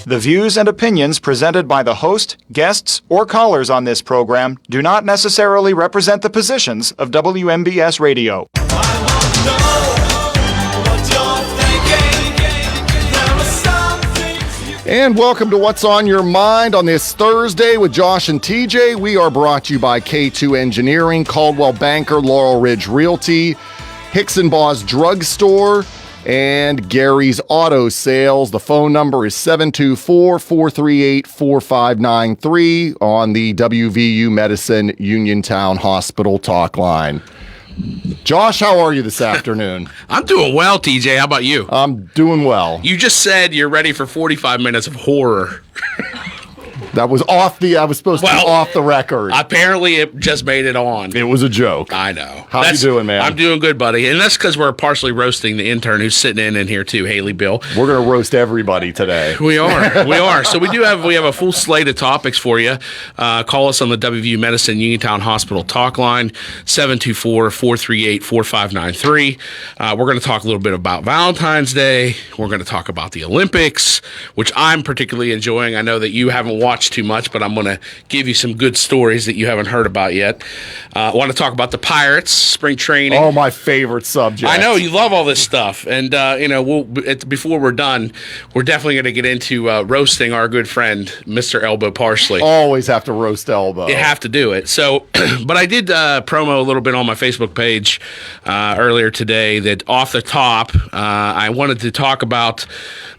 The views and opinions presented by the host, guests, or callers on this program do not necessarily represent the positions of WMBS Radio. And welcome to What's on Your Mind on this Thursday with Josh and TJ. We are brought to you by K2 Engineering, Caldwell Banker, Laurel Ridge Realty, Hickson Boss Drugstore, and Gary's Auto Sales. The phone number is 724-438-4593 on the WVU Medicine Uniontown Hospital talk line. Josh, how are you this afternoon? I'm doing well, TJ. How about you? I'm doing well. You just said you're ready for 45 minutes of horror. That was I was supposed to be off the record. Apparently, it just made it on. It was a joke. I know. How you doing, man? I'm doing good, buddy. And that's because we're partially roasting the intern who's sitting in here, too, Haley Bill. We're going to roast everybody today. We are. We are. So we have a full slate of topics for you. Call us on the WVU Medicine Uniontown Hospital talk line, 724-438-4593. We're going to talk a little bit about Valentine's Day. We're going to talk about the Olympics, which I'm particularly enjoying. I know that you haven't watched too much, but I'm going to give you some good stories that you haven't heard about yet. I want to talk about the Pirates, spring training. Oh, my favorite subject. I know, you love all this stuff. And, before we're done, we're definitely going to get into roasting our good friend, Mr. Elbow Parsley. Always have to roast Elbow. You have to do it. So, but I did promo a little bit on my Facebook page earlier today that off the top, I wanted to talk about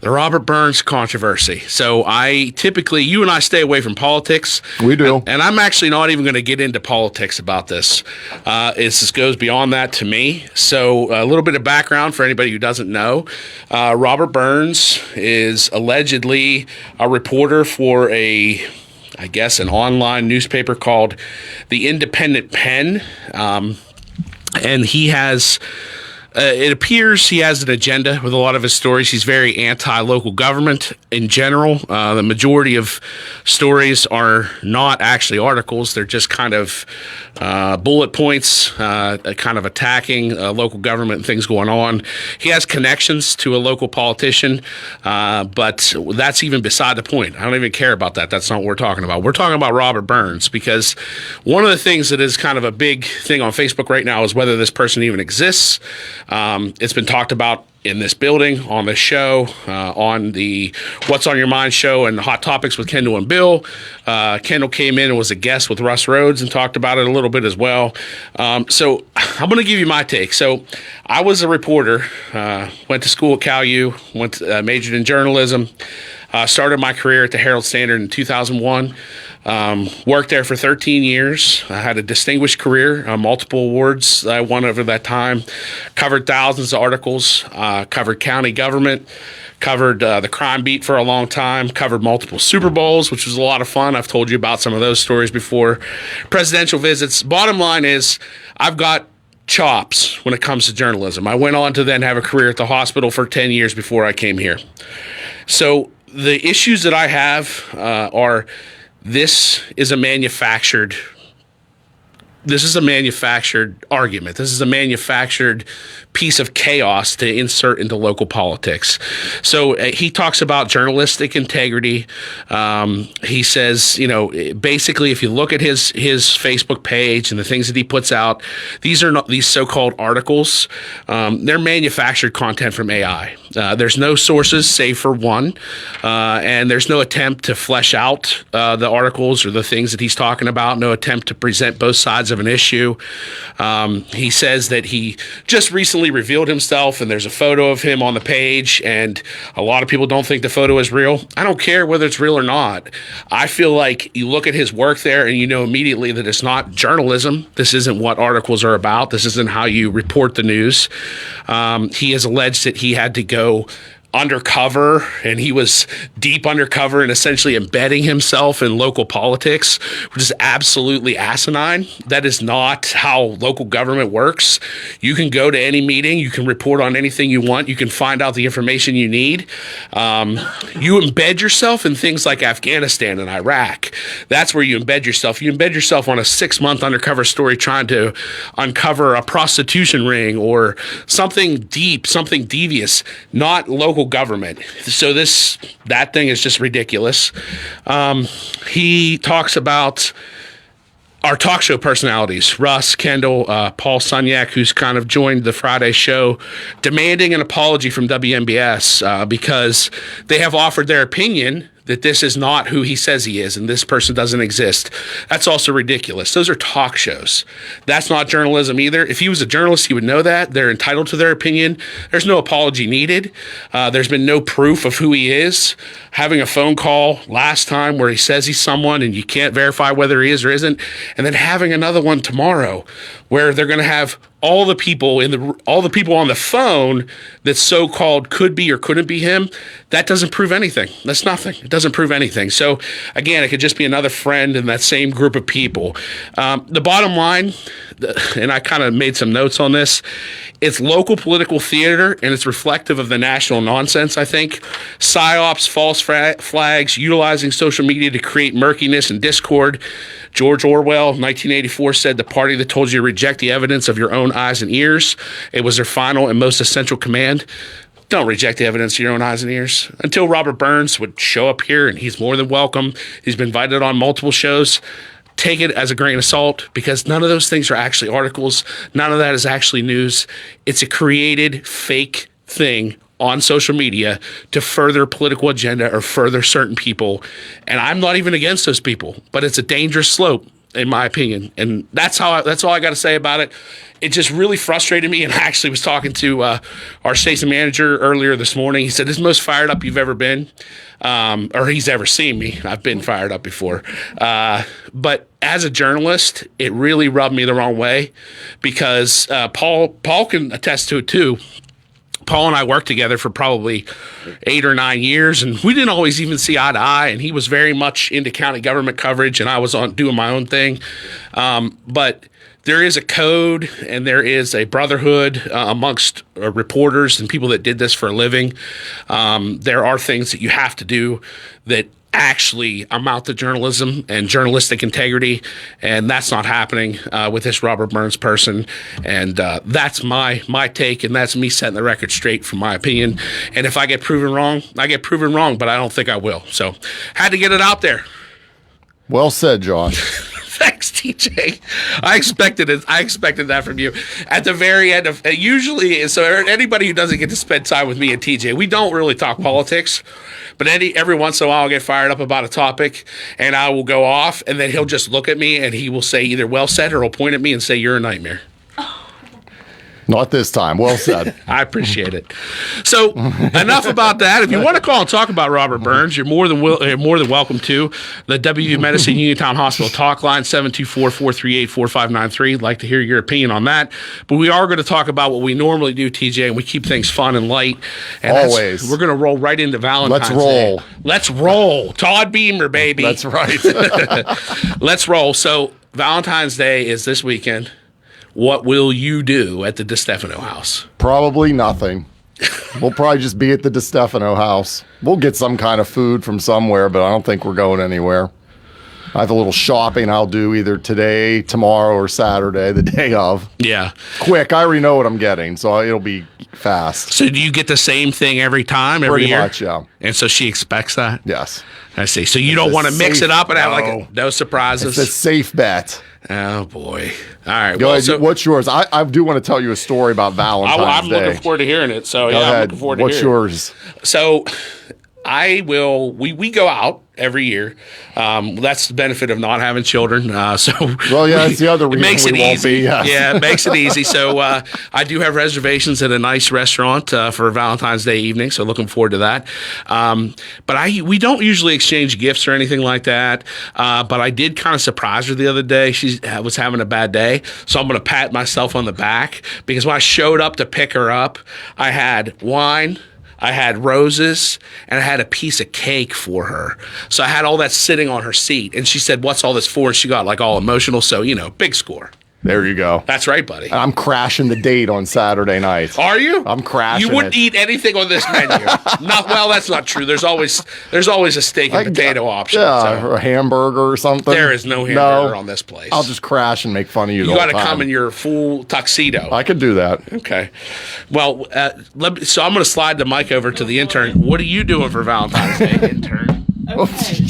the Robert Burns controversy. So you and I stay away from politics. We do. And I'm actually not even going to get into politics about this. This goes beyond that to me. So a little bit of background for anybody who doesn't know. Robert Burns is allegedly a reporter for an online newspaper called The Independent Pen. And he has... it appears he has an agenda with a lot of his stories. He's very anti-local government in general. The majority of stories are not actually articles. They're just kind of bullet points, kind of attacking local government and things going on. He has connections to a local politician, but that's even beside the point. I don't even care about that. That's not what we're talking about. We're talking about Robert Burns, because one of the things that is kind of a big thing on Facebook right now is whether this person even exists. It's been talked about in this building, on the show, on the What's on Your Mind show and Hot Topics with Kendall and Bill. Kendall came in and was a guest with Russ Rhodes and talked about it a little bit as well. So I'm going to give you my take. So I was a reporter, went to school at Cal U, majored in journalism, started my career at the Herald Standard in 2001. Worked there for 13 years. I had a distinguished career, multiple awards I won over that time. Covered thousands of articles, covered county government, covered the crime beat for a long time, covered multiple Super Bowls, which was a lot of fun. I've told you about some of those stories before. Presidential visits. Bottom line is I've got chops when it comes to journalism. I went on to then have a career at the hospital for 10 years before I came here. So the issues that I have are... This is a manufactured argument. This is a manufactured piece of chaos to insert into local politics. So he talks about journalistic integrity. He says, basically, if you look at his Facebook page and the things that he puts out, these are not these so-called articles. They're manufactured content from AI. There's no sources, save for one, and there's no attempt to flesh out the articles or the things that he's talking about. No attempt to present both sides of an issue. He says that he just recently revealed himself, and there's a photo of him on the page, and a lot of people don't think the photo is real. I don't care whether it's real or not. I feel like you look at his work there and you know immediately that it's not journalism. This isn't what articles are about. This isn't how you report the news. He has alleged that he had to go undercover, and he was deep undercover and essentially embedding himself in local politics, which is absolutely asinine. That is not how local government works. You can go to any meeting, you can report on anything you want, you can find out the information you need. You embed yourself in things like Afghanistan and Iraq. That's where you embed yourself. You embed yourself on a 6-month undercover story trying to uncover a prostitution ring or something deep, something devious, not local local government. So that thing is just ridiculous. He talks about our talk show personalities, Russ, Kendall, Paul Sunyak, who's kind of joined the Friday show, demanding an apology from WMBS because they have offered their opinion that this is not who he says he is and this person doesn't exist. That's also ridiculous. Those are talk shows. That's not journalism either. If he was a journalist, he would know that. They're entitled to their opinion. There's no apology needed. There's been no proof of who he is. Having a phone call last time where he says he's someone and you can't verify whether he is or isn't, and then having another one tomorrow where they're going to have all the people on the phone that so-called could be or couldn't be him. That doesn't prove anything. That's nothing. It doesn't prove anything. So again, it could just be another friend in that same group of people. The bottom line, and I kind of made some notes on this, it's local political theater and it's reflective of the national nonsense, I think. PSYOPs, false flags, utilizing social media to create murkiness and discord. George Orwell, 1984, said the party that told you to reject the evidence of your own eyes and ears, it was their final and most essential command. Don't reject the evidence of your own eyes and ears. Until Robert Burns would show up here, and he's more than welcome. He's been invited on multiple shows. Take it as a grain of salt because none of those things are actually articles. None of that is actually news. It's a created fake thing on social media to further political agenda or further certain people. And I'm not even against those people, but it's a dangerous slope in my opinion. And that's all I got to say about it. It just really frustrated me. And I actually was talking to our station manager earlier this morning. He said, this is the most fired up you've ever been, or he's ever seen me. I've been fired up before. But as a journalist, it really rubbed me the wrong way because Paul can attest to it too. Paul and I worked together for probably 8 or 9 years, and we didn't always even see eye to eye, and he was very much into county government coverage, and I was on doing my own thing. But there is a code, and there is a brotherhood amongst reporters and people that did this for a living. There are things that you have to do that actually amount to journalism and journalistic integrity, and that's not happening with this Robert Burns person. And that's my take, and that's me setting the record straight from my opinion. And if I get proven wrong, I get proven wrong, but I don't think I will. So had to get it out there. Well said, Josh. Thanks, TJ. I expected it. I expected that from you. At the very end of usually, so anybody who doesn't get to spend time with me and TJ, we don't really talk politics. But every once in a while, I'll get fired up about a topic, and I will go off, and then he'll just look at me, and he will say either well said, or he'll point at me and say, you're a nightmare. Not this time. Well said. I appreciate it. So enough about that. If you want to call and talk about Robert Burns, you're more than welcome to. The WVU Medicine Uniontown Hospital talk line, 724-438-4593. I'd like to hear your opinion on that. But we are going to talk about what we normally do, TJ, and we keep things fun and light. And always. We're going to roll right into Valentine's Let's roll. Day. Let's roll. Todd Beamer, baby. That's right. Let's roll. So Valentine's Day is this weekend. What will you do at the DeStefano house? Probably nothing. We'll probably just be at the DeStefano house. We'll get some kind of food from somewhere, but I don't think we're going anywhere. I have a little shopping I'll do either today, tomorrow, or Saturday, the day of. Yeah. Quick. I already know what I'm getting, so it'll be fast. So do you get the same thing every time, every year? Pretty much, yeah. And so she expects that? Yes. I see. So you don't want to mix it up and have no surprises? It's a safe bet. Oh, boy. All right. Go ahead. What's yours? I do want to tell you a story about Valentine's Day. I'm looking forward to hearing it. So, Go ahead. I'm looking forward to hearing it. What's yours? So we go out every year. That's the benefit of not having children. That's the other reason makes it easy. Yes. Yeah, it makes it easy. So I do have reservations at a nice restaurant for Valentine's Day evening. So looking forward to that. But we don't usually exchange gifts or anything like that. But I did kind of surprise her the other day. She was having a bad day. So I'm going to pat myself on the back because when I showed up to pick her up, I had wine, I had roses, and I had a piece of cake for her. So I had all that sitting on her seat. And she said, what's all this for? And she got like all emotional. So, big score. There you go. That's right, buddy. I'm crashing the date on Saturday night. Are you? I'm crashing You wouldn't it. eat anything on this menu. Not well. That's not true. There's always a steak and potato option. Yeah, so. or a hamburger or something. There is no hamburger on this place. I'll just crash and make fun of you. You got to come in your full tuxedo. I could do that. Okay. Well, so I'm going to slide the mic over to the intern. What are you doing for Valentine's Day, intern? Okay.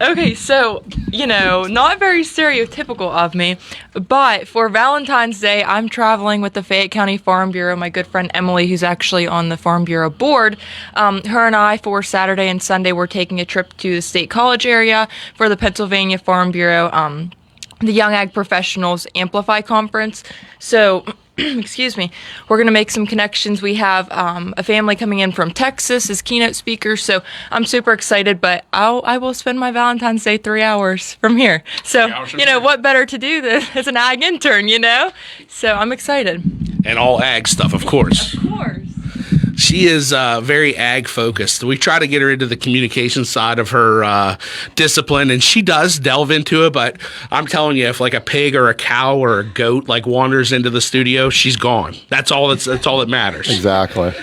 Okay, so, not very stereotypical of me, but for Valentine's Day, I'm traveling with the Fayette County Farm Bureau. My good friend Emily, who's actually on the Farm Bureau board, her and I, for Saturday and Sunday, we're taking a trip to the State College area for the Pennsylvania Farm Bureau, the Young Ag Professionals Amplify Conference. So, excuse me, we're going to make some connections. We have a family coming in from Texas as keynote speakers, so I'm super excited, but I will spend my Valentine's Day 3 hours from here. So, what better to do than as an ag intern, So I'm excited. And all ag stuff, of course. Of course. She is very ag focused. We try to get her into the communication side of her discipline, and she does delve into it. But I'm telling you, if like a pig or a cow or a goat like wanders into the studio, she's gone. That's all that matters. Exactly.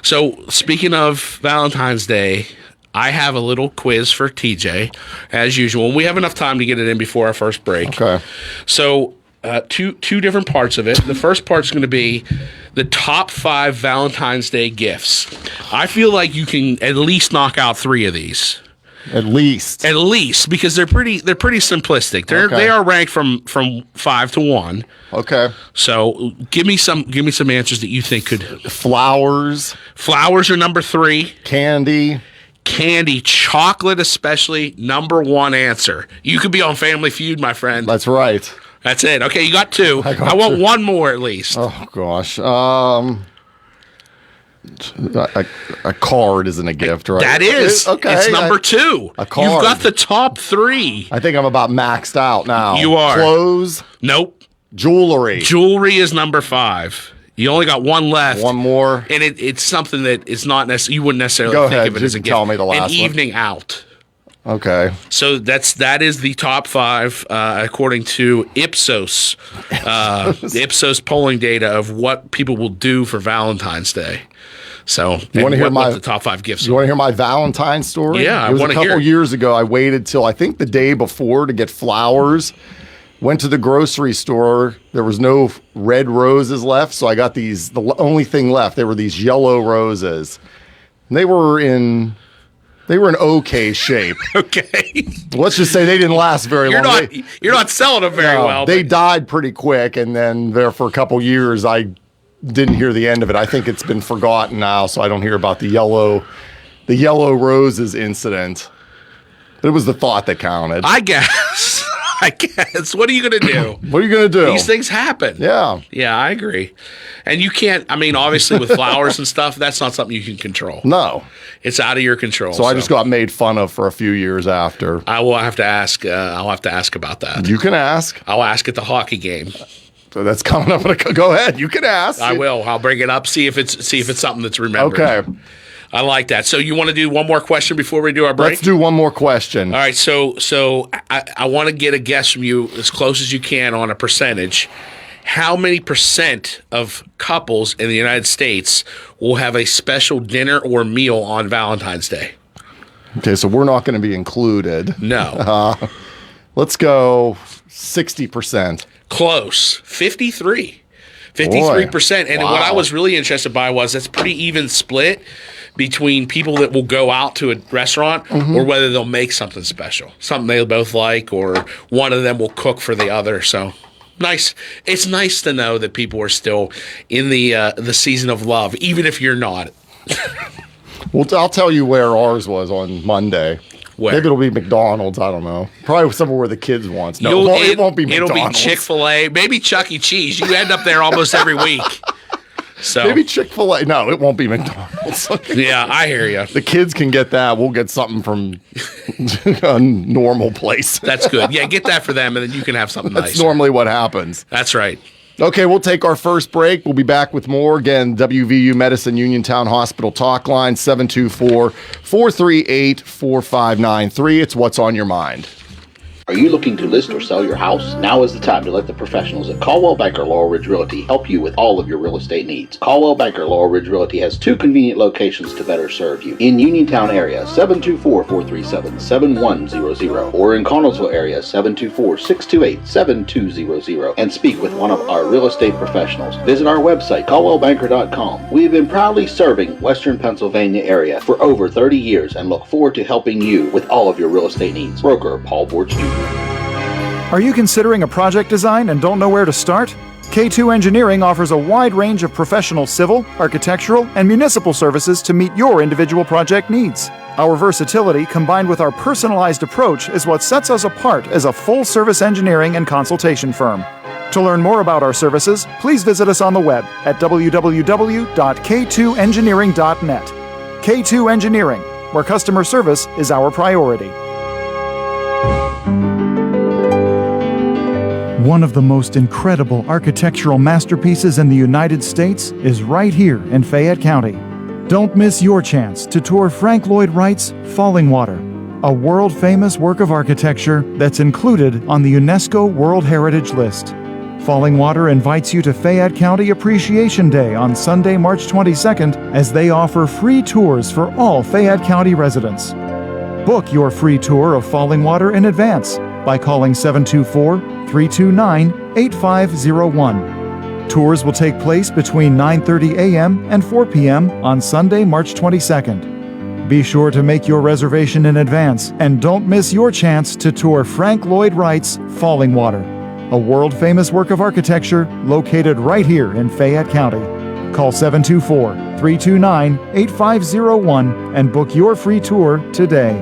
So speaking of Valentine's Day, I have a little quiz for TJ, as usual. We have enough time to get it in before our first break. Okay. So two different parts of it. The first part's going to be the top 5 Valentine's Day gifts. I feel like you can at least knock out 3 of these. At least, because they're pretty simplistic. They are ranked from 5 to 1. Okay. So give me some answers that you think could. Flowers. Flowers are number 3. Candy, chocolate especially, number 1 answer. You could be on Family Feud, my friend. That's right. That's it. Okay, you got 2. I want 2. 1 more at least. Oh gosh. A card isn't a gift, right? That is. Okay. It's number 2. A card. You've got the top 3. I think I'm about maxed out now. You are. Clothes, Nope. jewelry. Jewelry is number 5. You only got 1 left. 1 more. And it's something that is not necessarily, you wouldn't necessarily Go think ahead. of it You as a can gift. tell me the last An one. evening out. Okay. So that is the top 5 according to Ipsos, the Ipsos polling data of what people will do for Valentine's Day. So You want to hear what the top 5 gifts? You want to hear my Valentine's story? Yeah, I it was wanna a couple hear it. years ago. I waited till I think the day before to get flowers. Went to the grocery store. There was no red roses left, so I got these. The only thing left, they were these yellow roses. And they were in okay shape. Okay. Let's just say they didn't last very long. You're not selling them very well. They but- died pretty quick, and then there for a couple years, I didn't hear the end of it. I think it's been forgotten now, so I don't hear about the yellow roses incident. But it was the thought that counted. I guess. What are you going to do? What are you going to do? These things happen. Yeah. Yeah, I agree. And you can't, obviously with flowers and stuff, that's not something you can control. No. It's out of your control. So I just got made fun of for a few years after. I will have to ask. I'll have to ask about that. You can ask. I'll ask at the hockey game. So that's coming up. Go ahead. You can ask. I will. I'll bring it up. See if it's something that's remembered. Okay. I like that. So you want to do one more question before we do our break? Let's do one more question. All right. So I want to get a guess from you as close as you can on a percentage. How many percent of couples in the United States will have a special dinner or meal on Valentine's Day? Okay, so we're not going to be included. No. Let's go 60%. Close. 53%. 53%. And Wow. what I was really interested by was that's pretty even split between people that will go out to a restaurant or whether they'll make something special, something they both like, or one of them will cook for the other. So nice. It's nice to know that people are still in the season of love, even if you're not. Well, I'll tell you where ours was on Monday. Where? Maybe it'll be McDonald's. I don't know. Probably somewhere where the kids want. No, it won't be McDonald's. It'll be Chick-fil-A, maybe Chuck E. Cheese. You end up there almost every week. So Maybe Chick-fil-A. No, it won't be McDonald's. yeah, I hear you. The kids can get that. We'll get something from a normal place. That's good. Yeah, get that for them, and then you can have something That's nice. normally what happens. That's right. Okay, we'll take our first break. We'll be back with more. Again, WVU Medicine Uniontown Hospital talk line, 724-438-4593. It's What's on Your Mind. Are you looking to list or sell your house? Now is the time to let the professionals at Caldwell Banker Laurel Ridge Realty help you with all of your real estate needs. Caldwell Banker Laurel Ridge Realty has 2 convenient locations to better serve you. In Uniontown area, 724-437-7100, or in Connellsville area, 724-628-7200, and speak with one of our real estate professionals. Visit our website, caldwellbanker.com. We have been proudly serving Western Pennsylvania area for over 30 years and look forward to helping you with all of your real estate needs. Broker Paul Borch Jr. Are you considering a project design and don't know where to start? K2 Engineering offers a wide range of professional civil, architectural, and municipal services to meet your individual project needs. Our versatility combined with our personalized approach is what sets us apart as a full-service engineering and consultation firm. To learn more about our services, please visit us on the web at www.k2engineering.net. K2 Engineering, where customer service is our priority. One of the most incredible architectural masterpieces in the United States is right here in Fayette County. Don't miss your chance to tour Frank Lloyd Wright's Falling Water, a world-famous work of architecture that's included on the UNESCO World Heritage List. Falling Water invites you to Fayette County Appreciation Day on Sunday, March 22nd, as they offer free tours for all Fayette County residents. Book your free tour of Falling Water in advance by calling 724-329-8501. Tours will take place between 9:30 a.m. and 4 p.m. on Sunday, March 22nd. Be sure to make your reservation in advance and don't miss your chance to tour Frank Lloyd Wright's Falling Water, a world-famous work of architecture located right here in Fayette County. Call 724-329-8501 and book your free tour today.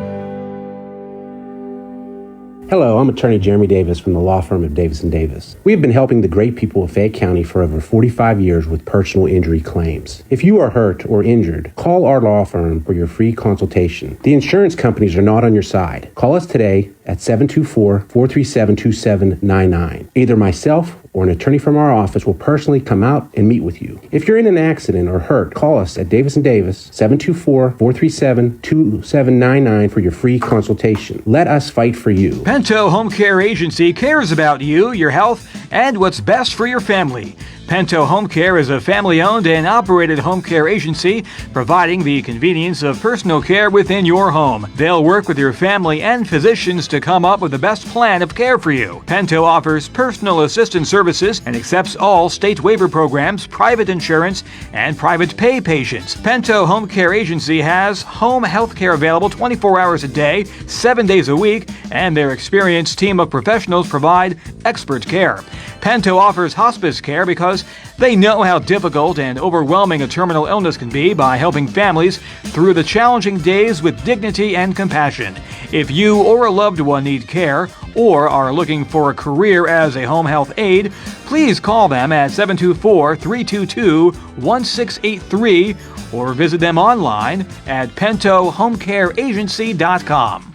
Hello, I'm attorney Jeremy Davis from the law firm of Davis & Davis. We have been helping the great people of Fayette County for over 45 years with personal injury claims. If you are hurt or injured, call our law firm for your free consultation. The insurance companies are not on your side. Call us today at 724-437-2799. Either myself or an attorney from our office will personally come out and meet with you. If you're in an accident or hurt, call us at Davis & Davis, 724-437-2799 for your free consultation. Let us fight for you. Pento Home Care Agency cares about you, your health, and what's best for your family. Pento Home Care is a family-owned and operated home care agency providing the convenience of personal care within your home. They'll work with your family and physicians to come up with the best plan of care for you. Pento offers personal assistance services and accepts all state waiver programs, private insurance, and private pay patients. Pento Home Care Agency has home health care available 24 hours a day, 7 days a week, and their experienced team of professionals provide expert care. Pento offers hospice care because they know how difficult and overwhelming a terminal illness can be by helping families through the challenging days with dignity and compassion. If you or a loved one need care or are looking for a career as a home health aide, please call them at 724-322-1683 or visit them online at pentohomecareagency.com.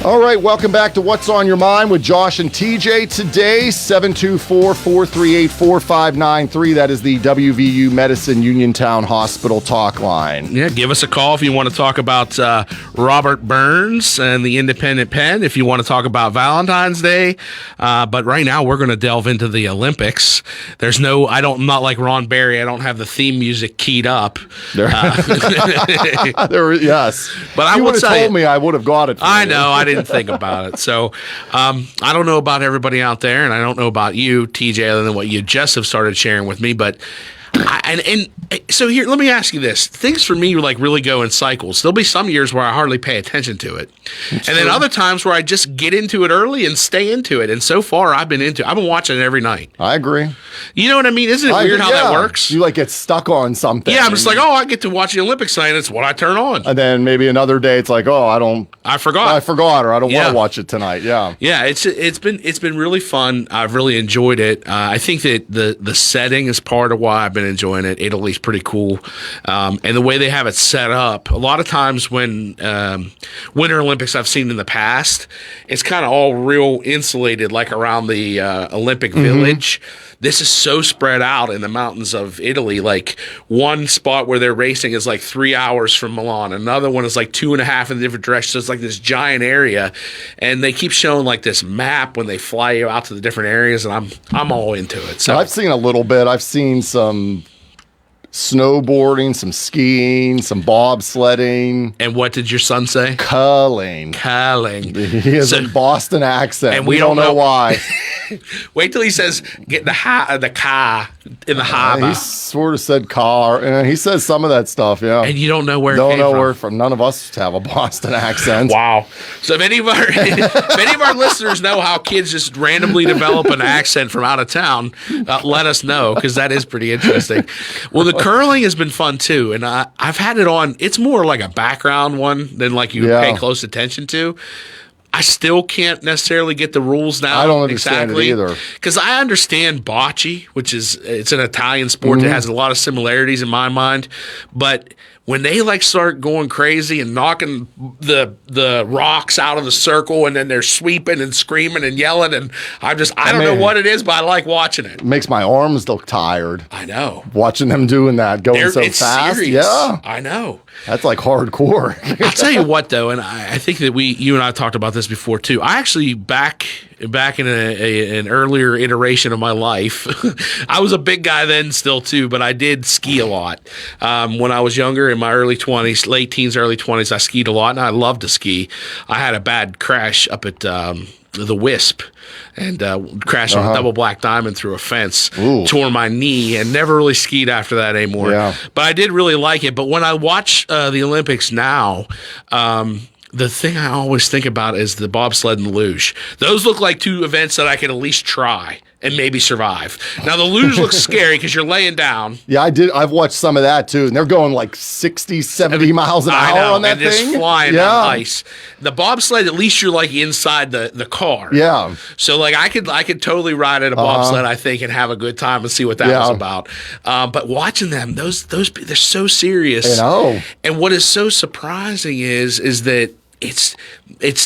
All right, welcome back to What's on Your Mind with Josh and TJ. Today, 724-438-4593. That is the WVU Medicine Uniontown Hospital talk line. Yeah, give us a call if you want to talk about Robert Burns and the Independent Pen, if you want to talk about Valentine's Day. But right now, we're going to delve into the Olympics. I'm not like Ron Berry. I don't have the theme music keyed up. Yes. But if you would have told me, I would have got it. I know. I didn't think about it. So I don't know about everybody out there, and I don't know about you, TJ, other than what you just have started sharing with me. But so here, let me ask you this. Things for me like really go in cycles. There'll be some years where I hardly pay attention to it. Then other times where I just get into it early and stay into it. And so far I've been watching it every night. I agree. You know what I mean? Isn't it weird how that works? You like get stuck on something. Yeah, I'm just like, oh, I get to watch the Olympics tonight. It's what I turn on. And then maybe another day it's like, oh, I forgot, or I don't want to watch it tonight. Yeah. Yeah, it's been really fun. I've really enjoyed it. I think that the setting is part of why I've been enjoying it. Italy's pretty cool, and the way they have it set up. A lot of times when Winter Olympics I've seen in the past, it's kind of all real insulated, like around the Olympic Village. This is so spread out in the mountains of Italy. Like one spot where they're racing is like 3 hours from Milan. Another one is like 2.5 in a different direction. So it's like this giant area. And they keep showing like this map when they fly you out to the different areas. And I'm all into it. So I've seen a little bit. I've seen some snowboarding, some skiing, some bobsledding. And what did your son say? Culling. He has a Boston accent. And we don't know why. Wait till he says get the car in the harbor. He sort of said car, and he says some of that stuff. Yeah, and you don't know where. Don't know where from. None of us have a Boston accent. Wow. So if any of our listeners know how kids just randomly develop an accent from out of town, let us know, because that is pretty interesting. Well, the curling has been fun too, and I've had it on. It's more like a background one than like you pay close attention to. I still can't necessarily get the rules now. I don't understand it either. Because I understand bocce, which it's an Italian sport that has a lot of similarities in my mind. But when they like start going crazy and knocking the rocks out of the circle, and then they're sweeping and screaming and yelling, and I don't know what it is, but I like watching it. It makes my arms look tired. I know. Watching them doing that, going so fast. Serious. Yeah. I know. That's like hardcore. I'll tell you what, though, and I think that you and I talked about this before too. I actually back in an earlier iteration of my life, I was a big guy then still too, but I did ski a lot when I was younger, in my early 20s, late teens, early 20s. I skied a lot, and I loved to ski. I had a bad crash up at the Wisp, and crashed on a double black diamond through a fence. Ooh. Tore my knee, and never really skied after that anymore. Yeah. But I did really like it. But when I watch the Olympics now, the thing I always think about is the bobsled and the luge. Those look like two events that I could at least try and maybe survive. Now, the luge looks scary because you're laying down. Yeah, I've watched some of that too, and they're going like 60, 70 miles an hour on that and thing. Just flying on ice. The bobsled, at least you're like inside the car. Yeah. So like I could totally ride at a bobsled, I think, and have a good time and see what that was about. But watching them, those they're so serious. I know. And what is so surprising is that it's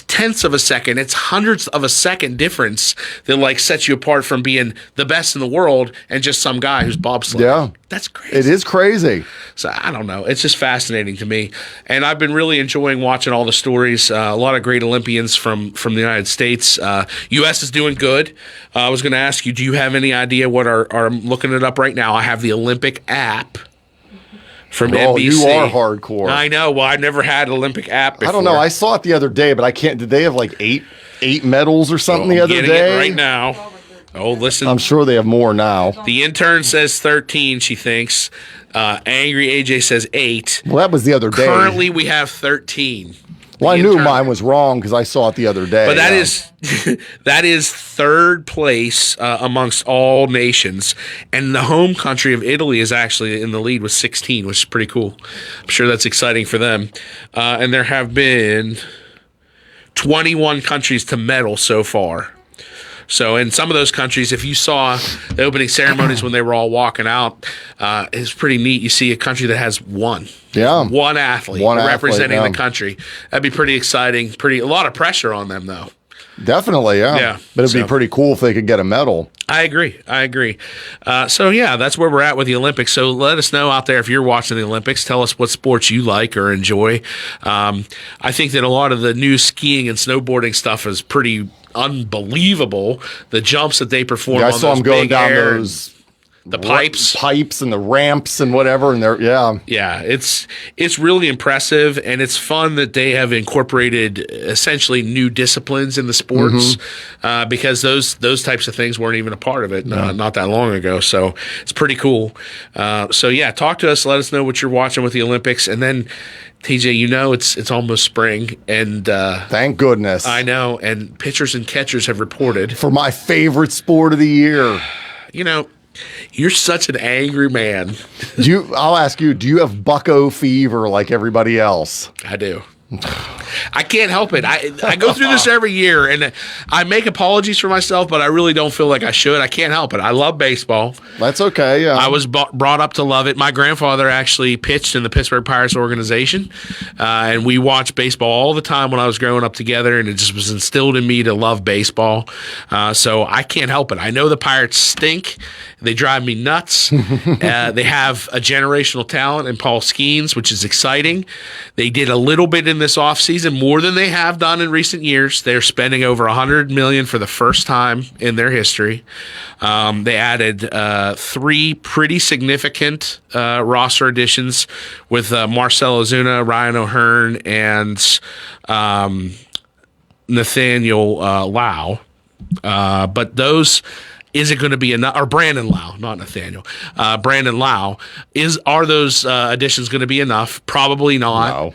tenths of a second, it's hundredths of a second difference that like sets you apart from being the best in the world and just some guy who's bobsledding. Yeah. That's crazy. It is crazy. So I don't know. It's just fascinating to me. And I've been really enjoying watching all the stories. A lot of great Olympians from the United States. U.S. is doing good. I was going to ask you, do you have any idea what I'm looking it up right now? I have the Olympic app from NBC. You are hardcore. I know. Well, I've never had an Olympic app before. I don't know. I saw it the other day, but I can't. Did they have like eight medals or something the other day? It right now. Oh, listen. I'm sure they have more now. The intern says 13, she thinks. Angry AJ says 8. Well, that was the other day. Currently, we have 13. Well, I knew mine was wrong because I saw it the other day. But that is third place amongst all nations, and the home country of Italy is actually in the lead with 16, which is pretty cool. I'm sure that's exciting for them. And there have been 21 countries to medal so far. So in some of those countries, if you saw the opening ceremonies when they were all walking out, it's pretty neat. You see a country that has one athlete representing the country. That'd be pretty exciting. A lot of pressure on them, though. Definitely, yeah. But it'd be pretty cool if they could get a medal. I agree. So, yeah, that's where we're at with the Olympics. So let us know out there if you're watching the Olympics. Tell us what sports you like or enjoy. I think that a lot of the new skiing and snowboarding stuff is pretty unbelievable. The jumps that they perform on those big air. I saw them going down those... The pipes and the ramps and whatever, and it's really impressive, and it's fun that they have incorporated essentially new disciplines in the sports because those types of things weren't even a part of it not that long ago. So it's pretty cool. Talk to us, let us know what you're watching with the Olympics, and then TJ, it's almost spring, and thank goodness. I know, and pitchers and catchers have reported for my favorite sport of the year. You're such an angry man. I'll ask you, do you have bucko fever like everybody else? I do. I can't help it. I go through this every year, and I make apologies for myself, but I really don't feel like I should. I can't help it. I love baseball. That's okay, yeah. I was brought up to love it. My grandfather actually pitched in the Pittsburgh Pirates organization, and we watched baseball all the time when I was growing up together, and it just was instilled in me to love baseball. So I can't help it. I know the Pirates stink. They drive me nuts. They have a generational talent in Paul Skeens, which is exciting. They did a little bit in this offseason, more than they have done in recent years. They're spending over $100 million for the first time in their history. They added 3 pretty significant roster additions with Marcell Ozuna, Ryan O'Hearn, and Nathaniel Lau. But those... Is it going to be enough? Or Brandon Lau, not Nathaniel. Brandon Lau. Are those additions going to be enough? Probably not.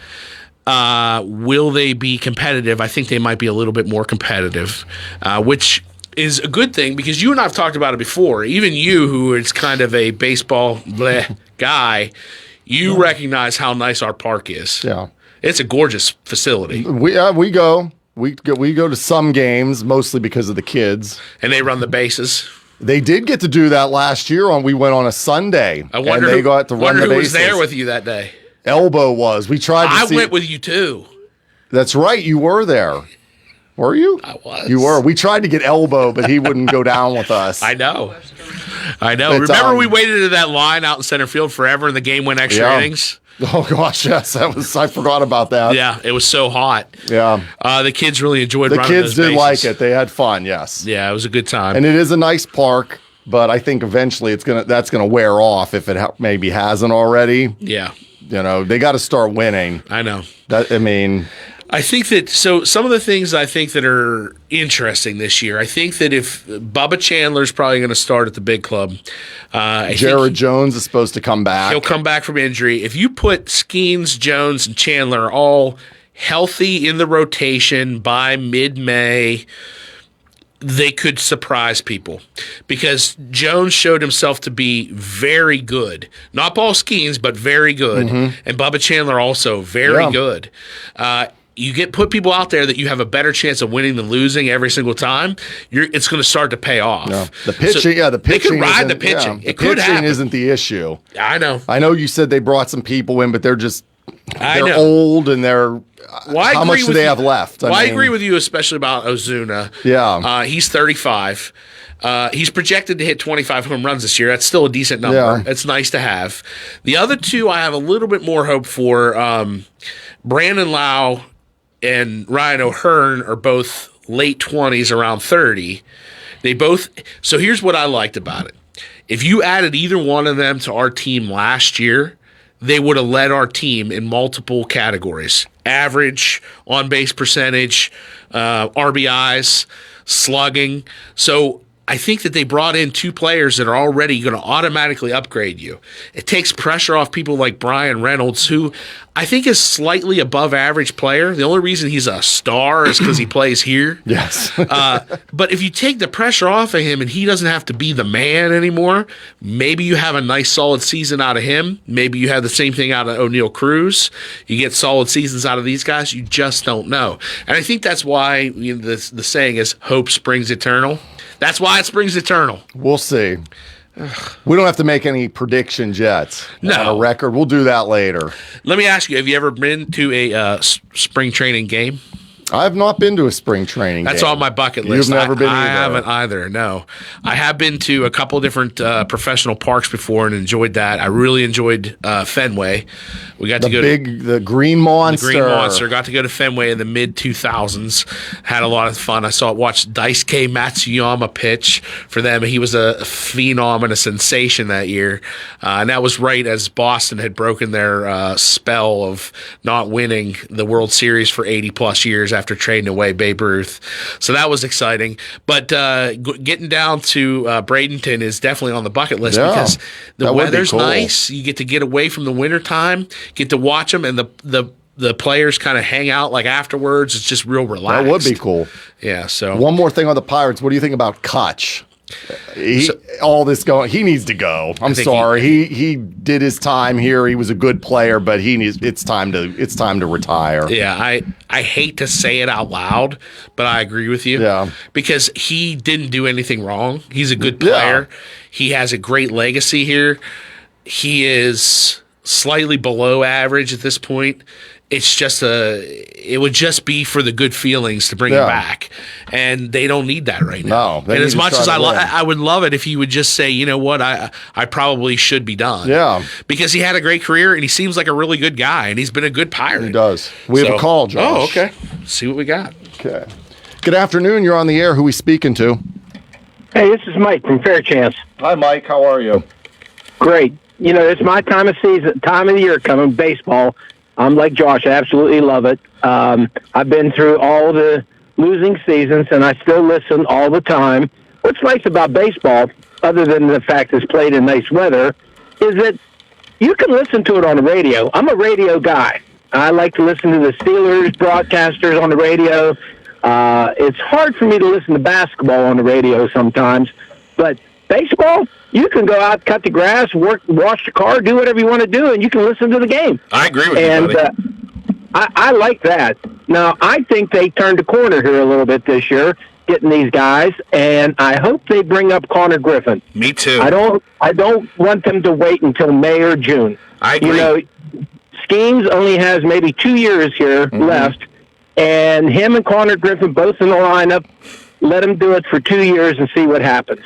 No. Will they be competitive? I think they might be a little bit more competitive, which is a good thing because you and I have talked about it before. Even you, who is kind of a baseball guy, you recognize how nice our park is. Yeah. It's a gorgeous facility. We go. We go to some games, mostly because of the kids. And they run the bases. They did get to do that last year. We went on a Sunday. I wonder and they got to run the who bases. was there with you that day. Elbow was. We tried to see. I went with you too. That's right. You were there. Were you? I was. You were. We tried to get Elbow, but he wouldn't go down with us. I know. But, Remember we waited in that line out in center field forever and the game went extra innings? Oh gosh, yes, I forgot about that. Yeah, it was so hot. Yeah, the kids really enjoyed. The running kids those did bases. like it. They had fun. Yes. Yeah, it was a good time. And it is a nice park, but I think eventually that's gonna wear off if it maybe hasn't already. Yeah. They got to start winning. I know. I think that some of the things I think that are interesting this year, I think that if Bubba Chandler's probably going to start at the big club. Jared Jones is supposed to come back. He'll come back from injury. If you put Skeens, Jones, and Chandler all healthy in the rotation by mid-May, they could surprise people because Jones showed himself to be very good. Not Paul Skeens, but very good. Mm-hmm. And Bubba Chandler also very good. You put people out there that you have a better chance of winning than losing every single time. It's going to start to pay off. Yeah. The pitching, the pitching. They could ride the pitching. Yeah, it could happen. Isn't the issue. I know. I know you said they brought some people in, but they're old and they're. How much do they have left? I agree with you, especially about Ozuna. Yeah, he's 35. He's projected to hit 25 home runs this year. That's still a decent number. Yeah. It's nice to have. The other two, I have a little bit more hope for. Brandon Lau and Ryan O'Hearn are both late 20s, around 30. So here's what I liked about it. If you added either one of them to our team last year, they would have led our team in multiple categories. Average, on-base percentage, RBIs, slugging. So I think that they brought in 2 players that are already going to automatically upgrade you. It takes pressure off people like Brian Reynolds, who I think is slightly above average player. The only reason he's a star is because he plays here. Yes. But if you take the pressure off of him and he doesn't have to be the man anymore, maybe you have a nice solid season out of him. Maybe you have the same thing out of O'Neal Cruz. You get solid seasons out of these guys. You just don't know. And I think that's why the saying is hope springs eternal. That's why it springs eternal. We'll see. We don't have to make any predictions yet. No. On a record. We'll do that later. Let me ask you, have you ever been to a spring training game? I have not been to a spring training That's game. on my bucket list. You've never been either. I haven't either, no. I have been to a couple different professional parks before and enjoyed that. I really enjoyed Fenway. We got to go to the Green Monster. The Green Monster. Got to go to Fenway in the mid-2000s. Had a lot of fun. I watched Daisuke Matsuyama pitch for them. He was a phenom and a sensation that year. And that was right as Boston had broken their spell of not winning the World Series for 80-plus years after trading away Babe Ruth. So that was exciting. But getting down to Bradenton is definitely on the bucket list because the weather's nice. You get to get away from the wintertime, get to watch them, and the players kind of hang out like afterwards. It's just real relaxed. That would be cool. Yeah. So one more thing on the Pirates. What do you think about Kutch? All this going, he needs to go. I'm sorry. He did his time here. He was a good player, but it's time to retire. Yeah, I hate to say it out loud, but I agree with you. Yeah. Because he didn't do anything wrong. He's a good player. Yeah. He has a great legacy here. He is slightly below average at this point. It's just it would just be for the good feelings to bring him back, and they don't need that right now. No, and as much as I would love it if he would just say, you know what, I probably should be done. Yeah, because he had a great career and he seems like a really good guy and he's been a good Pirate. He does. We have a call, Josh. Oh, okay. Let's see what we got. Okay. Good afternoon. You're on the air. Who are we speaking to? Hey, this is Mike from Fairchance. Hi, Mike. How are you? Great. You know, it's my time of the year coming, baseball. I'm like Josh. I absolutely love it. I've been through all the losing seasons, and I still listen all the time. What's nice about baseball, other than the fact it's played in nice weather, is that you can listen to it on the radio. I'm a radio guy. I like to listen to the Steelers broadcasters on the radio. It's hard for me to listen to basketball on the radio sometimes, but baseball, you can go out, cut the grass, wash the car, do whatever you want to do, and you can listen to the game. I agree with you, buddy. I like that. Now, I think they turned a corner here a little bit this year, getting these guys, and I hope they bring up Connor Griffin. Me too. I don't want them to wait until May or June. I agree. You know, Schemes only has maybe 2 years here left, and him and Connor Griffin both in the lineup. Let him do it for 2 years and see what happens.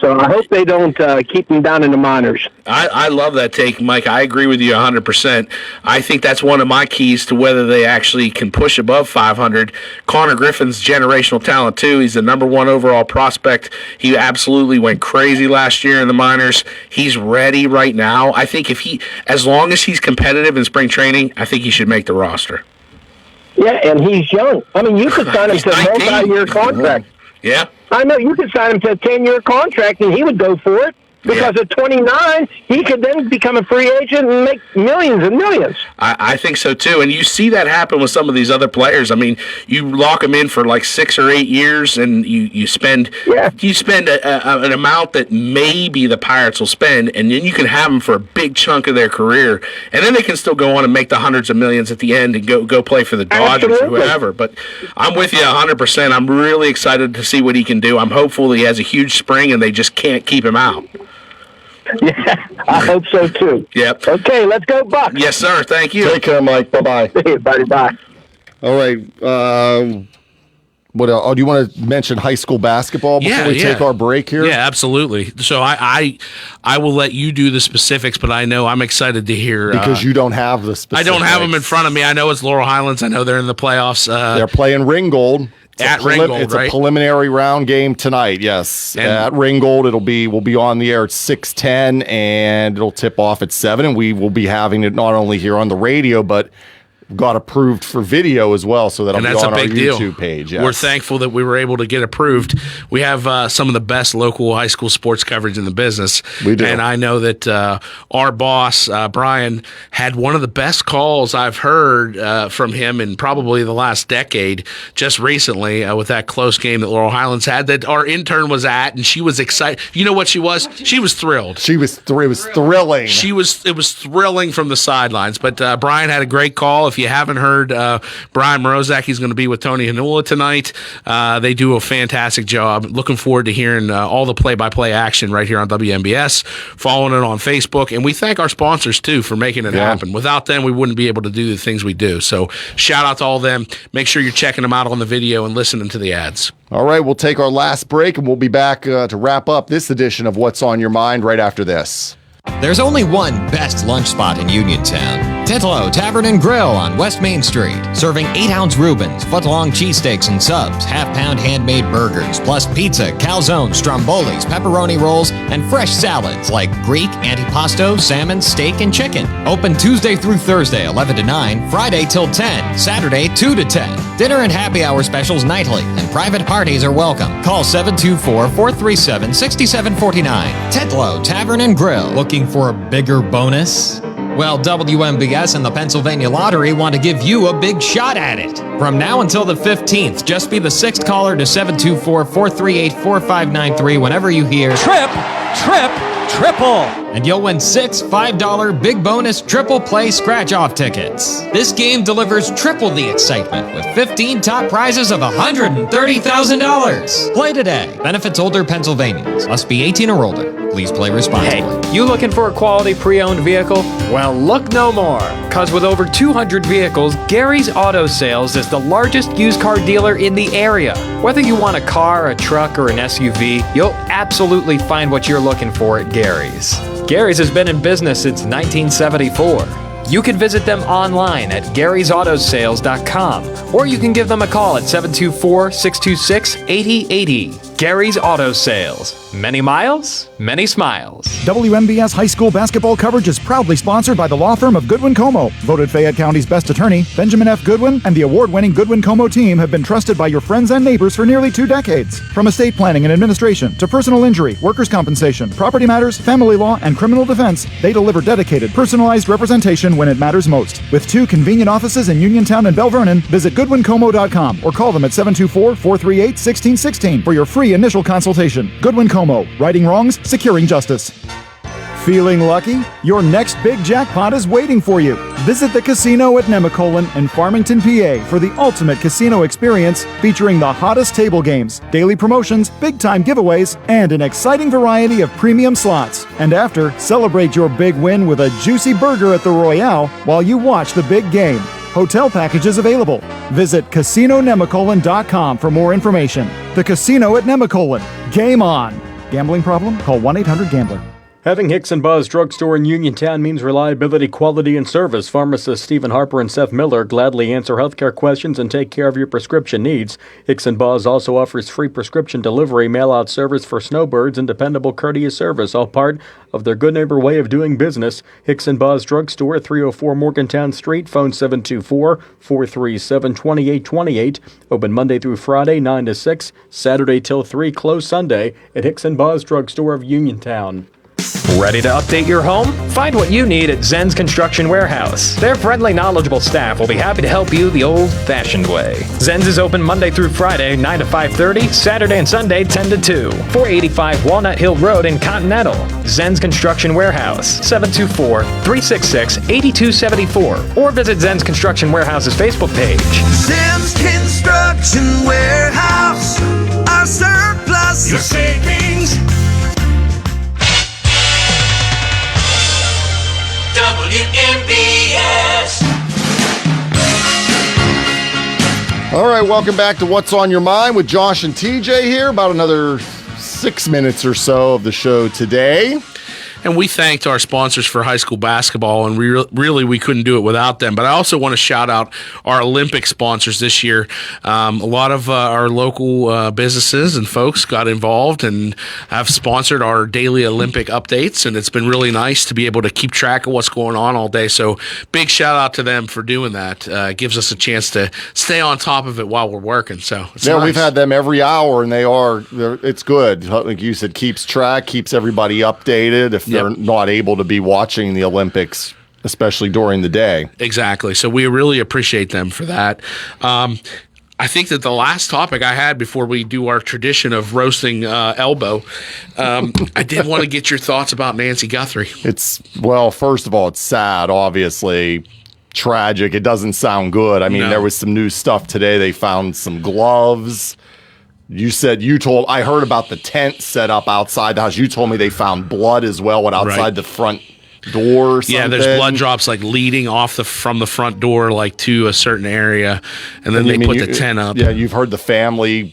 So I hope they don't keep him down in the minors. I love that take, Mike. I agree with you 100%. I think that's one of my keys to whether they actually can push above 500. Connor Griffin's generational talent, too. He's the number one overall prospect. He absolutely went crazy last year in the minors. He's ready right now. I think as long as he's competitive in spring training, I think he should make the roster. Yeah, and he's young. I mean, you could sign him to a multi-year contract. Yeah. I know. You could sign him to a 10-year contract, and he would go for it. Because at 29, he could then become a free agent and make millions and millions. I think so, too. And you see that happen with some of these other players. I mean, you lock them in for like 6 or 8 years, and you spend an amount that maybe the Pirates will spend, and then you can have them for a big chunk of their career. And then they can still go on and make the hundreds of millions at the end and go play for the Dodgers or whoever. But I'm with you 100%. I'm really excited to see what he can do. I'm hopeful he has a huge spring, and they just can't keep him out. Yeah, I hope so, too. Yep. Okay, let's go Bucks. Yes, sir. Thank you. Take care, Mike. Bye-bye. Hey, buddy, bye. All right. What else? Do you want to mention high school basketball before we take our break here? Yeah, absolutely. So I will let you do the specifics, but I know I'm excited to hear. Because you don't have the specifics. I don't have them in front of me. I know it's Laurel Highlands. I know they're in the playoffs. They're playing Ringgold. Ringgold, it's a preliminary round game tonight. Yes, and at Ringgold, we'll be on the air at 6:10, and it'll tip off at 7. And we will be having it not only here on the radio, but got approved for video as well, so that'll be on our YouTube page. Yes. We're thankful that we were able to get approved. We have some of the best local high school sports coverage in the business. We do. And I know that our boss, Brian, had one of the best calls I've heard from him in probably the last decade, just recently with that close game that Laurel Highlands had that our intern was at, and she was excited. You know what she was? She was thrilled. It was thrilling. It was thrilling from the sidelines. But Brian had a great call. If you haven't heard Brian Morozak, he's going to be with Tony Hanula tonight. They do a fantastic job. Looking forward to hearing all the play-by-play action right here on WMBS, following it on Facebook. And we thank our sponsors, too, for making it happen. Without them, we wouldn't be able to do the things we do. So shout out to all of them. Make sure you're checking them out on the video and listening to the ads. All right, we'll take our last break, and we'll be back to wrap up this edition of What's on Your Mind right after this. There's only one best lunch spot in Uniontown. Titlo Tavern and Grill on West Main Street, serving 8-ounce Reubens, foot-long cheesesteaks and subs, half-pound handmade burgers, plus pizza, calzones, strombolis, pepperoni rolls, and fresh salads like Greek, antipasto, salmon, steak, and chicken. Open Tuesday through Thursday, 11 to 9, Friday till 10, Saturday 2 to 10. Dinner and happy hour specials nightly, and private parties are welcome. Call 724-437-6749. Titlo Tavern and Grill. Looking for a bigger bonus? Well, WMBS and the Pennsylvania Lottery want to give you a big shot at it. From now until the 15th, just be the sixth caller to 724-438-4593 whenever you hear Trip, triple. and you'll win 6 $5 big bonus triple play scratch-off tickets. This game delivers triple the excitement with 15 top prizes of $130,000. Play today. Benefits older Pennsylvanians. Must be 18 or older. Please play responsibly. Hey, you looking for a quality pre-owned vehicle? Well, look no more, because with over 200 vehicles, Gary's Auto Sales is the largest used car dealer in the area. Whether you want a car, a truck, or an SUV, you'll absolutely find what you're looking for at Gary's. Gary's has been in business since 1974. You can visit them online at Gary'sAutoSales.com, or you can give them a call at 724-626-8080. Gary's Auto Sales. Many miles, many smiles. WMBS high school basketball coverage is proudly sponsored by the law firm of Goodwin Como. Voted Fayette County's best attorney, Benjamin F. Goodwin and the award-winning Goodwin Como team have been trusted by your friends and neighbors for nearly 2 decades. From estate planning and administration to personal injury, workers' compensation, property matters, family law, and criminal defense, they deliver dedicated, personalized representation when it matters most. With 2 convenient offices in Uniontown and Bell Vernon, visit GoodwinComo.com or call them at 724-438-1616 for your free initial consultation. Goodwin Como, righting wrongs, securing justice. Feeling lucky? Your next big jackpot is waiting for you. Visit the casino at Nemacolin in Farmington, PA for the ultimate casino experience featuring the hottest table games, daily promotions, big-time giveaways, and an exciting variety of premium slots. And after, celebrate your big win with a juicy burger at the Royale while you watch the big game. Hotel packages available. Visit CasinoNemacolin.com for more information. The Casino at Nemacolin. Game on. Gambling problem? Call 1-800-GAMBLER. Having Hicks and Buzz Drugstore in Uniontown means reliability, quality, and service. Pharmacists Stephen Harper and Seth Miller gladly answer healthcare questions and take care of your prescription needs. Hicks and Buzz also offers free prescription delivery, mail-out service for snowbirds, and dependable courteous service, all part of their good neighbor way of doing business. Hicks and Buzz Drugstore, 304 Morgantown Street, phone 724-437-2828. Open Monday through Friday, 9 to 6, Saturday till 3, closed Sunday at Hicks and Buzz Drugstore of Uniontown. Ready to update your home? Find what you need at Zen's Construction Warehouse. Their friendly, knowledgeable staff will be happy to help you the old-fashioned way. Zen's is open Monday through Friday, 9 to 5:30, Saturday and Sunday, 10 to 2. 485 Walnut Hill Road in Continental. Zen's Construction Warehouse, 724-366-8274. Or visit Zen's Construction Warehouse's Facebook page. Zen's Construction Warehouse, our surplus, your savings. WMBS. All right, welcome back to What's on Your Mind with Josh and TJ here. About another 6 minutes or so of the show today. And we thanked our sponsors for high school basketball, and really we couldn't do it without them. But I also want to shout out our Olympic sponsors this year. A lot of our local businesses and folks got involved and have sponsored our daily Olympic updates, and it's been really nice to be able to keep track of what's going on all day. So big shout out to them for doing that. It gives us a chance to stay on top of it while we're working. So it's nice. We've had them every hour, and it's good. Like you said, keeps track, keeps everybody updated. If they're not able to be watching the Olympics, especially during the day. Exactly. So we really appreciate them for that. I think that the last topic I had before we do our tradition of roasting Elbow, I did want to get your thoughts about Nancy Guthrie. First of all, it's sad, obviously. Tragic. It doesn't sound good. I mean, There was some new stuff today. They found some gloves. I heard about the tent set up outside the house. You told me they found blood as well outside the front door or something. Yeah, there's blood drops leading off from the front door to a certain area, and then they put the tent up. Yeah, you've heard the family,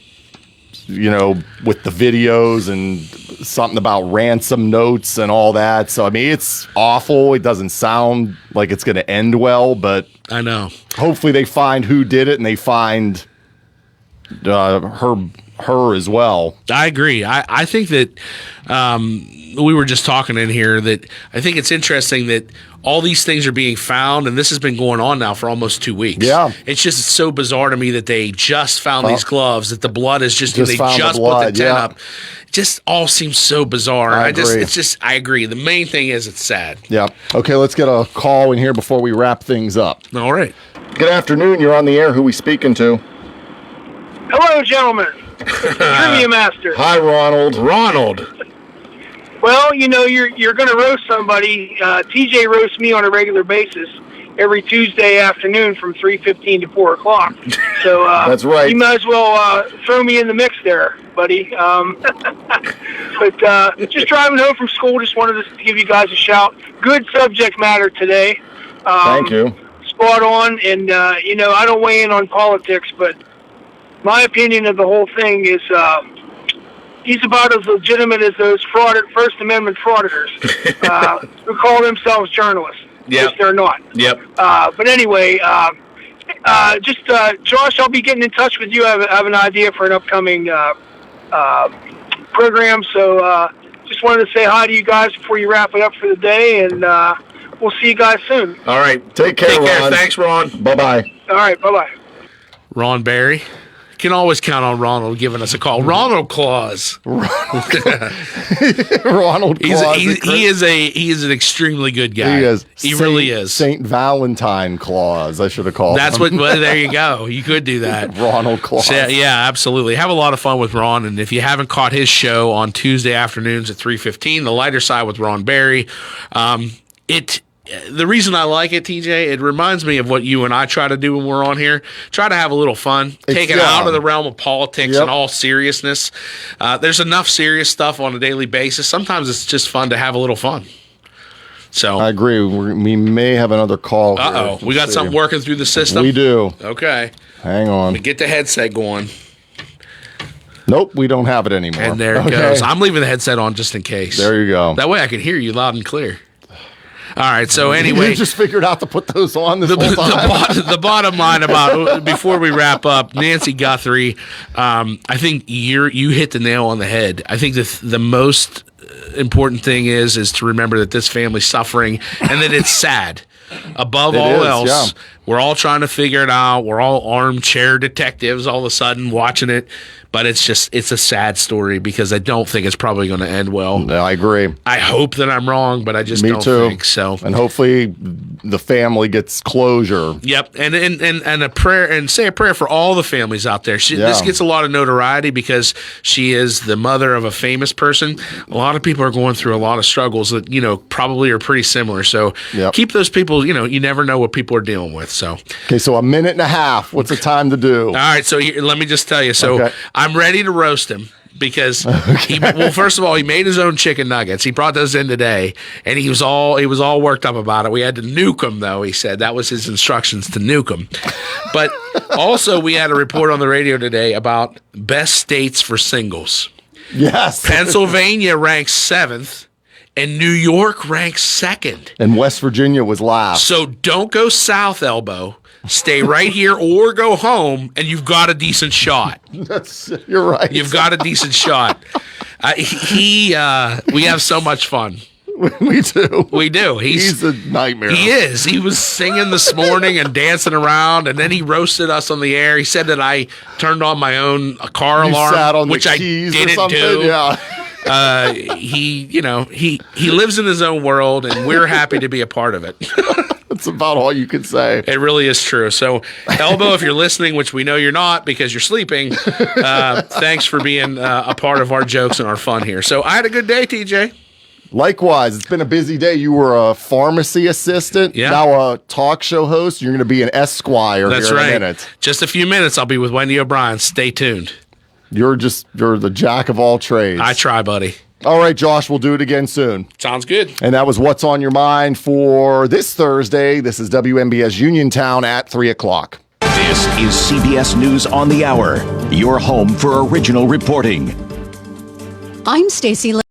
with the videos and something about ransom notes and all that. So, I mean, it's awful. It doesn't sound like it's going to end well, but I know. Hopefully they find who did it and they find her her as well. I agree. I think that we were just talking in here that I think it's interesting that all these things are being found, and this has been going on now for almost 2 weeks. Yeah. It's just so bizarre to me that they just found these gloves, that the blood is just Just they found the just blood, put the tent yeah. up. It just all seems so bizarre. I agree. I agree. The main thing is it's sad. Yeah. Okay, let's get a call in here before we wrap things up. All right. Good afternoon. You're on the air. Who we speaking to? Hello, gentlemen. Trivia Master. Hi, Ronald. Ronald. Well, you're going to roast somebody. TJ roasts me on a regular basis every Tuesday afternoon from 3:15 to 4 o'clock. So That's right. You might as well throw me in the mix there, buddy. But just driving home from school, just wanted to give you guys a shout. Good subject matter today. Thank you. Spot on. And, I don't weigh in on politics, but my opinion of the whole thing is he's about as legitimate as those First Amendment frauditors who call themselves journalists. Yep. Which they're not. Yep. But anyway, Josh, I'll be getting in touch with you. I have an idea for an upcoming program, so just wanted to say hi to you guys before you wrap it up for the day, and we'll see you guys soon. All right. Take care, Ron. Thanks, Ron. Bye-bye. All right, bye-bye. Ron Barry. Can always count on Ronald giving us a call. Ronald Claus. Ronald He Claus. is an extremely good guy. He is. He really is. Saint Valentine Claus, I should have called That's him. well, there you go. You could do that. Ronald Claus. So, yeah, absolutely. Have a lot of fun with Ron. And if you haven't caught his show on Tuesday afternoons at 3:15, The Lighter Side with Ron Barry, the reason I like it, TJ, it reminds me of what you and I try to do when we're on here. Try to have a little fun. Take it out of the realm of politics and all seriousness. There's enough serious stuff on a daily basis. Sometimes it's just fun to have a little fun. So I agree. We may have another call here. Uh-oh. We got something working through the system? We do. Okay. Hang on. Get the headset going. Nope, we don't have it anymore. And there it goes. I'm leaving the headset on just in case. There you go. That way I can hear you loud and clear. All right, so anyway. You just figured out to put those on this whole time. The bottom line about, before we wrap up, Nancy Guthrie, I think you hit the nail on the head. I think the most important thing is to remember that this family's suffering and that it's sad. Above all else, we're all trying to figure it out. We're all armchair detectives all of a sudden watching it. But it's a sad story because I don't think it's probably going to end well. No, I agree. I hope that I'm wrong, but I just don't think so. And hopefully the family gets closure. Yep, and a prayer, and say a prayer for all the families out there. This gets a lot of notoriety because she is the mother of a famous person. A lot of people are going through a lot of struggles that probably are pretty similar. So keep those people. You never know what people are dealing with. So okay, so a minute and a half. What's the time to do? All right, so let me just tell you. So I'm ready to roast him because first of all, he made his own chicken nuggets. He brought those in today, and he was all worked up about it. We had to nuke him, though. He said that was his instructions to nuke him. But also, we had a report on the radio today about best states for singles. Yes, Pennsylvania ranks 7th. And New York ranks 2nd. And West Virginia was last. So don't go south, Elbow. Stay right here or go home, and you've got a decent shot. You're right. You've got a decent shot. We have so much fun. We do. We do. He's a nightmare. He is. He was singing this morning and dancing around, and then he roasted us on the air. He said that I turned on my own car alarm, sat on which the I keys didn't or something. do. Yeah. He lives in his own world, and we're happy to be a part of it. That's about all you can say. It really is true. So, Elbow, if you're listening, which we know you're not because you're sleeping, thanks for being a part of our jokes and our fun here. So, I had a good day, TJ. Likewise, it's been a busy day. You were a pharmacy assistant, now a talk show host. You're going to be an Esquire That's here right. in a minute. Just a few minutes, I'll be with Wendy O'Brien. Stay tuned. You're the jack of all trades. I try, buddy. All right, Josh, we'll do it again soon. Sounds good. And that was What's on Your Mind for this Thursday. This is WMBS Uniontown at 3 o'clock. This is CBS News on the Hour, your home for original reporting. I'm Stacey